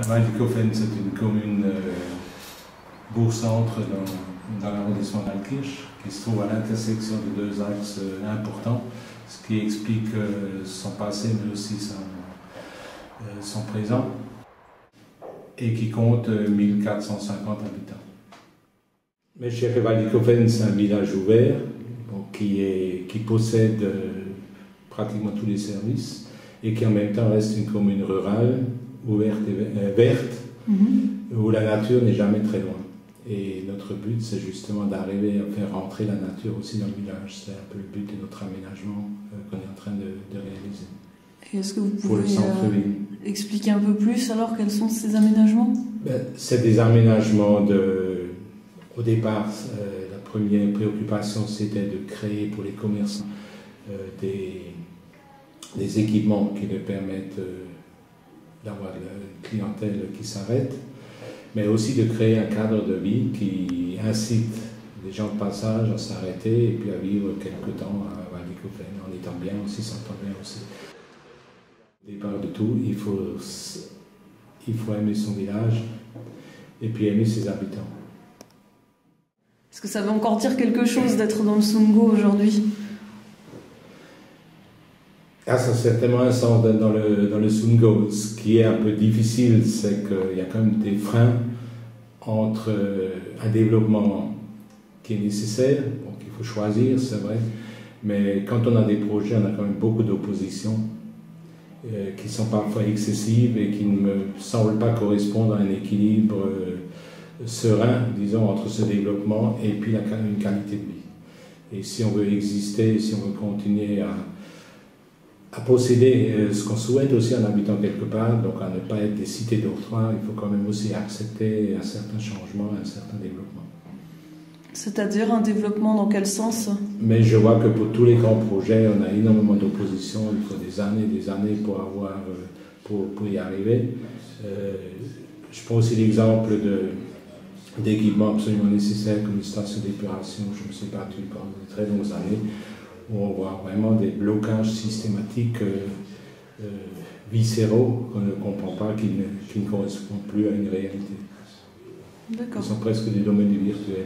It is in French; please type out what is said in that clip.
Waldighofen, c'est une commune bourg-centre dans l'arrondissement d'Altkirch, qui se trouve à l'intersection de deux axes importants, ce qui explique son passé mais aussi son présent, et qui compte 1450 habitants. Mais Waldighofen, c'est un village ouvert qui possède pratiquement tous les services et qui en même temps reste une commune rurale, ouverte et verte, où la nature n'est jamais très loin. Et notre but, c'est justement d'arriver à faire rentrer la nature aussi dans le village. C'est un peu le but de notre aménagement qu'on est en train de réaliser. Et est-ce que vous pouvez expliquer un peu plus alors quels sont ces aménagements? C'est des aménagements au départ, la première préoccupation, c'était de créer pour les commerçants des équipements qui leur permettent d'avoir une clientèle qui s'arrête, mais aussi de créer un cadre de vie qui incite les gens de passage à s'arrêter et puis à vivre quelque temps à Waldighofen, en étant bien aussi, s'entendant bien aussi. Au départ de tout, il faut aimer son village et puis aimer ses habitants. Est-ce que ça veut encore dire quelque chose d'être dans le Sundgau aujourd'hui? Ça a certainement un sens dans le Sundgau. Ce qui est un peu difficile, c'est qu'il y a quand même des freins entre un développement qui est nécessaire, donc il faut choisir, c'est vrai, mais quand on a des projets, on a quand même beaucoup d'opposition qui sont parfois excessives et qui ne me semblent pas correspondre à un équilibre serein, disons, entre ce développement et puis une qualité de vie. Et si on veut exister, si on veut continuer à posséder ce qu'on souhaite aussi en habitant quelque part, donc à ne pas être des cités dortoirs, il faut quand même aussi accepter un certain changement, un certain développement. C'est-à-dire un développement dans quel sens? Mais je vois que pour tous les grands projets, on a énormément d'opposition, il faut des années pour y arriver. Je prends aussi l'exemple d'équipements absolument nécessaires comme une station d'épuration. Je me suis battu pendant de très longues années, où on voit vraiment des blocages systématiques viscéraux qu'on ne comprend pas, qui ne correspondent plus à une réalité. D'accord. Ils sont presque des domaines du virtuel.